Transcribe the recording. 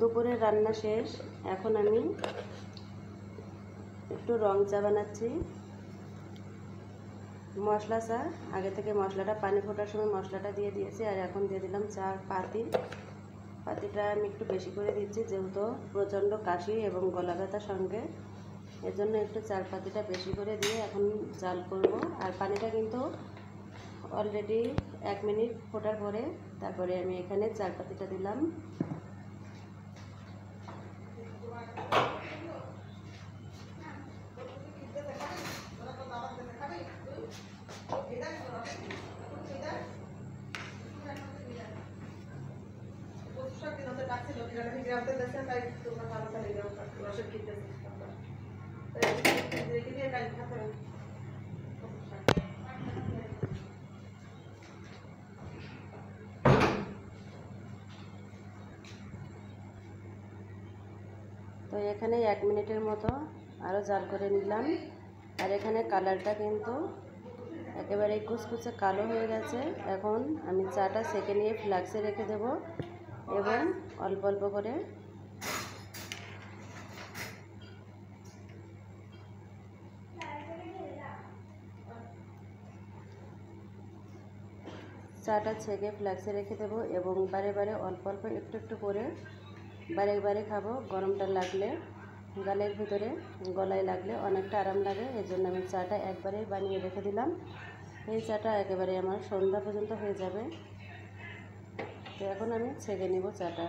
দুপুরের রান্না শেষ। এখন আমি একটু রং চা বানাচ্ছি, মশলা চা। আগে থেকে মশলাটা পানি ফোটার সময় মশলাটা দিয়ে দিয়েছি, আর এখন দিয়ে দিলাম চা পাতি। পাতিটা আমি একটু বেশি করে দিচ্ছি, যেহেতু প্রচণ্ড কাশি এবং গলা ব্যথার সঙ্গে, এজন্য একটু চার পাতিটা বেশি করে দিয়ে এখন জাল করব। আর পানিটা কিন্তু অলরেডি 1 মিনিট ফোটার পরে তারপরে আমি এখানে চার পাতিটা দিলাম। তো এখানে 1 মিনিটের মতো আরও জাল করে নিলাম। আর এখানে কালারটা কিন্তু একেবারে কুচকুচে কালো হয়ে গেছে। এখন আমি চাটা সেঁকে নিয়ে ফ্লাক্সে রেখে দেব এবং অল্প অল্প করে চাটা ছেঁকে ফ্লাক্সে রেখে দেব এবং বারে বারে অল্প অল্প একটু একটু করে বারে বারে খাবো। গরমটা লাগলে গালের ভিতরে, গলায় লাগলে অনেকটা আরাম লাগে, এজন্য আমি চাটা একবারেই বানিয়ে রেখে দিলাম। এই চাটা একেবারে আমার সন্ধ্যা পর্যন্ত হয়ে যাবে। তো এখন আমি ছেঁকে নেব চাটা।